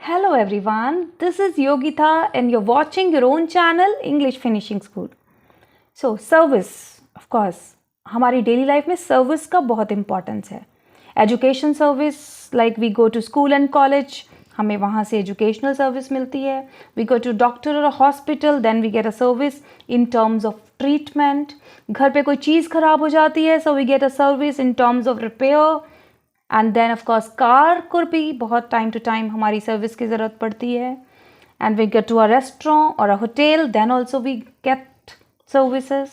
Hello everyone, this is Yogita and you're watching your own channel English Finishing School. So service, of course, हमारी daily life में service का बहुत importance है. Education service like we go to school and college, हमें वहाँ से educational service मिलती है. वी गो टू डॉक्टर और hospital, then we get a service in terms of treatment. घर पे कोई चीज़ ख़राब हो जाती है, so we get a service in terms of repair. And then of course car को भी बहुत टाइम टू टाइम हमारी सर्विस की ज़रूरत पड़ती है. And we get to a restaurant और a hotel, then also we get services.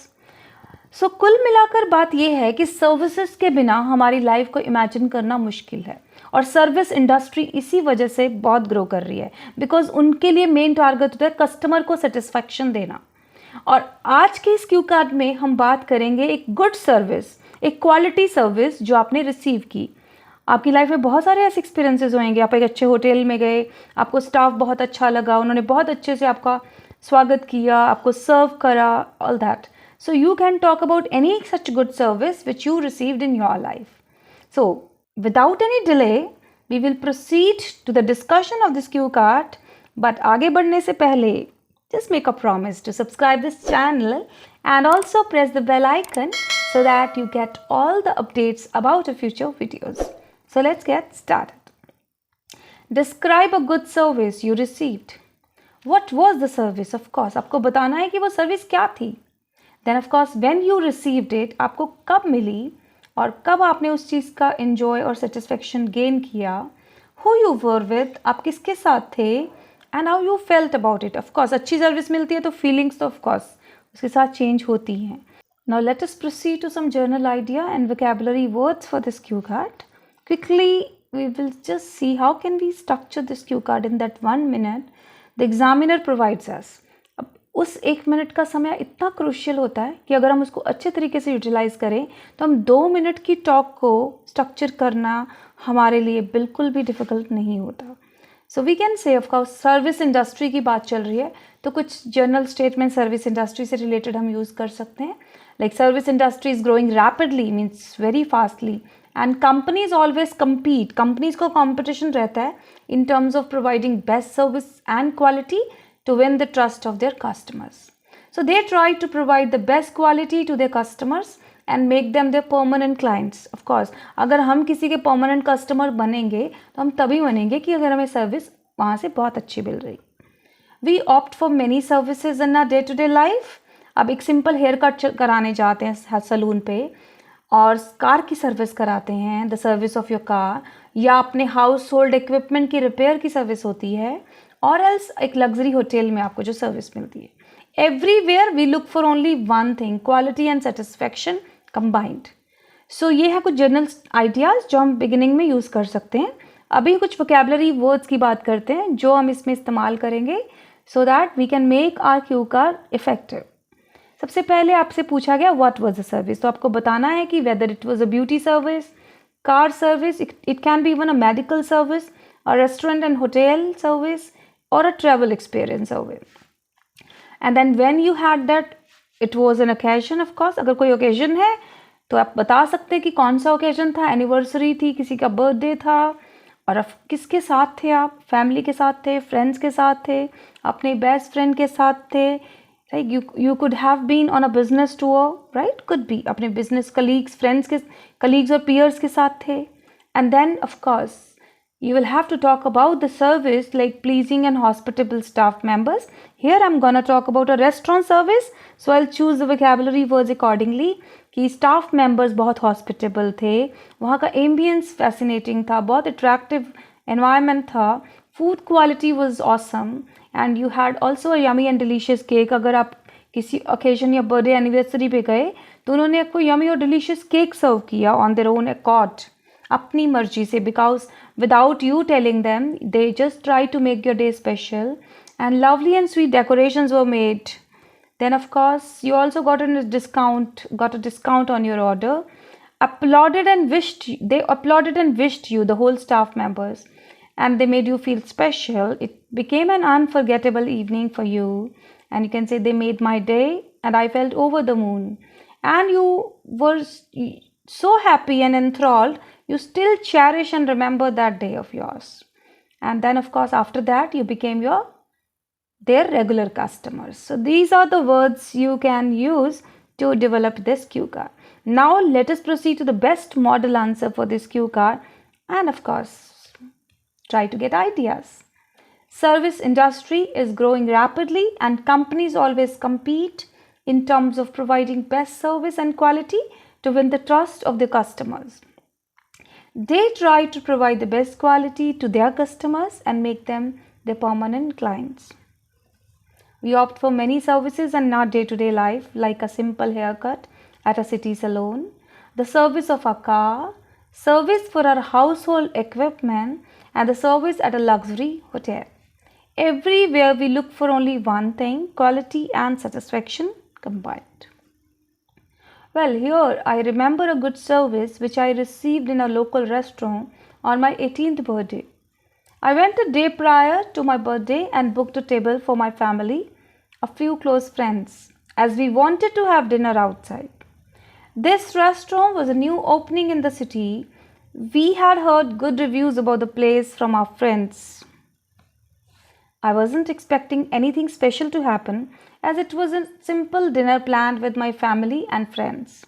So कुल मिलाकर बात यह है कि सर्विसेज के बिना हमारी लाइफ को इमेजिन करना मुश्किल है. और सर्विस इंडस्ट्री इसी वजह से बहुत ग्रो कर रही है, बिकॉज उनके लिए मेन टारगेट होता है कस्टमर को सेटिस्फैक्शन देना. और आज के इस क्यू कार्ड में हम बात करेंगे एक गुड सर्विस, एक क्वालिटी सर्विस जो आपने रिसीव की. आपकी लाइफ में बहुत सारे ऐसे एक्सपीरियंसेस होंगे. आप एक अच्छे होटल में गए, आपको स्टाफ बहुत अच्छा लगा, उन्होंने बहुत अच्छे से आपका स्वागत किया, आपको सर्व करा, all that. So you can talk about any such good service which you received in your life. So without any delay, we will proceed to the discussion of this cue card. But आगे बढ़ने से पहले, just make a promise to subscribe this channel and also press the bell icon so that you get all the updates about the future videos. So let's get started. Describe a good service you received. What was the service? Of course, आपको बताना है कि वो service क्या थी. Then of course when you received it, आपको कब मिली और कब आपने उस चीज़ का enjoy और satisfaction gain किया. Who you were with, आप किसके साथ थे, and how you felt about it. Of course अच्छी सर्विस मिलती है तो feelings तो of course उसके साथ change होती हैं. Now let us proceed to some journal idea and vocabulary words for this cue card. Quickly we will just see how can we structure this cue card in that 1 minute the examiner provides us. उस 1 minute का समय इतना crucial होता है कि अगर हम उसको अच्छे तरीके से यूटिलाइज़ करें तो हम 2 मिनट की टॉक को स्ट्रक्चर करना हमारे लिए बिल्कुल भी डिफ़िकल्ट नहीं होता. So we can say of course service industry की बात चल रही है तो कुछ जनरल स्टेटमेंट सर्विस इंडस्ट्री से रिलेटेड हम यूज़ कर सकते हैं. Like service industry is growing rapidly, means very fastly, and companies always compete. Companies को कॉम्पिटिशन रहता है in terms of providing best service and quality to win the trust of their customers. So they try to provide the best quality to their customers and make them their permanent clients. Of course, अगर हम किसी के permanent customer बनेंगे तो हम तभी बनेंगे कि अगर हमें सर्विस वहाँ से बहुत अच्छी मिल रही. We opt for many services in our day-to-day life. अब एक सिंपल हेयर कट कराने जाते हैं सलून पे और कार की सर्विस कराते हैं, the service of your car, या अपने हाउस होल्ड इक्विपमेंट की रिपेयर की सर्विस होती है, और एल्स एक लग्जरी होटल में आपको जो सर्विस मिलती है. Everywhere we look for only one thing, quality and satisfaction combined. So ये है कुछ जनरल आइडियाज़ जो हम बिगिनिंग में यूज़ कर सकते हैं. अभी कुछ वोकेबलरी वर्ड्स की बात करते हैं जो हम इसमें इस्तेमाल करेंगे so that we can make R Q card effective. सबसे पहले आपसे पूछा गया व्हाट वाज द सर्विस, तो आपको बताना है कि whether it was a beauty service, car service, it can be even a medical service, a restaurant and hotel service, or a travel experience away. And then when you had that, it was an occasion. Of course अगर कोई occasion है तो आप बता सकते हैं कि कौन सा occasion था. एनिवर्सरी थी, किसी का बर्थडे था, और आप किसके साथ थे, आप फैमिली के साथ थे, फ्रेंड्स के साथ थे, अपने बेस्ट फ्रेंड के साथ थे. Like you could have been on a business tour, right? Could be अपने business colleagues, friends के colleagues और peers के साथ थे. And then of course you will have to talk about the service like pleasing and hospitable staff members. Here I'm gonna talk about a restaurant service, so I'll choose the vocabulary words accordingly. कि staff members बहुत hospitable थे, वहाँ का ambience fascinating था, बहुत attractive environment था, food quality was awesome, and you had also a yummy and delicious cake. अगर आप किसी occasion या birthday anniversary पे गए तो उन्होंने आपको yummy और delicious cake serve किया on their own accord, अपनी मर्जी से, because without you telling them, they just try to make your day special, and lovely and sweet decorations were made. Then of course you also got a discount on your order. They applauded and wished you, the whole staff members, and they made you feel special. It became an unforgettable evening for you, and you can say they made my day and I felt over the moon. And you were so happy and enthralled, you still cherish and remember that day of yours. and then of course after that you became their regular customers. So these are the words you can use to develop this cue card. Now let us proceed to the best model answer for this cue card, and of course try to get ideas. Service industry is growing rapidly and companies always compete in terms of providing best service and quality to win the trust of their customers. They try to provide the best quality to their customers and make them their permanent clients. We opt for many services in our day-to-day life, like a simple haircut at a city salon, the service of a car, service for our household equipment, and the service at a luxury hotel. Everywhere we look for only one thing: quality and satisfaction combined. Well, here I remember a good service which I received in a local restaurant on my 18th birthday. I went a day prior to my birthday and booked a table for my family, a few close friends, as we wanted to have dinner outside. This restaurant was a new opening in the city. We had heard good reviews about the place from our friends. I wasn't expecting anything special to happen, as it was a simple dinner planned with my family and friends.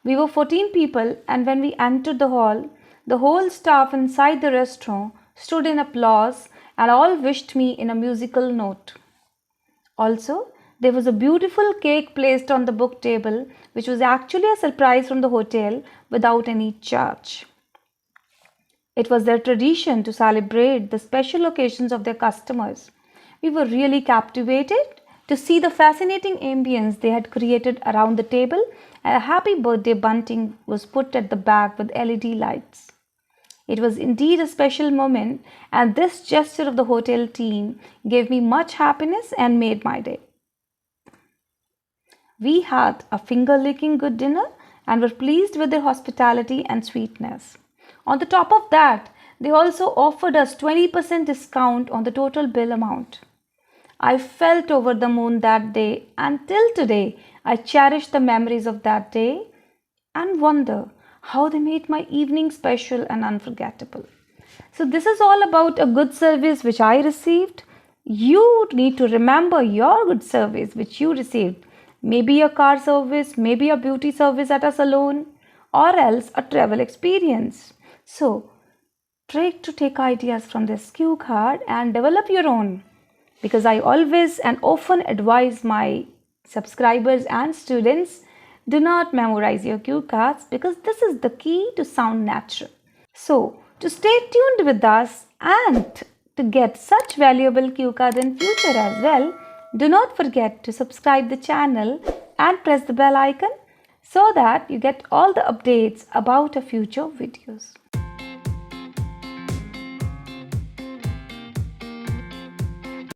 We were 14 people, and when we entered the hall, the whole staff inside the restaurant stood in applause and all wished me in a musical note. Also, there was a beautiful cake placed on the book table, which was actually a surprise from the hotel without any charge. It was their tradition to celebrate the special occasions of their customers. We were really captivated to see the fascinating ambience they had created around the table, and a happy birthday bunting was put at the back with LED lights. It was indeed a special moment, and this gesture of the hotel team gave me much happiness and made my day. We had a finger-licking good dinner and were pleased with their hospitality and sweetness. On the top of that, they also offered us 20% discount on the total bill amount. I felt over the moon that day, and till today I cherish the memories of that day and wonder how they made my evening special and unforgettable. So this is all about a good service which I received. You need to remember your good service which you received. Maybe a car service, maybe a beauty service at a salon, or else a travel experience. So try to take ideas from this cue card and develop your own, because I always and often advise my subscribers and students, do not memorize your cue cards, because this is the key to sound natural. So to stay tuned with us and to get such valuable cue cards in future as well, do not forget to subscribe the channel and press the bell icon so that you get all the updates about our future videos.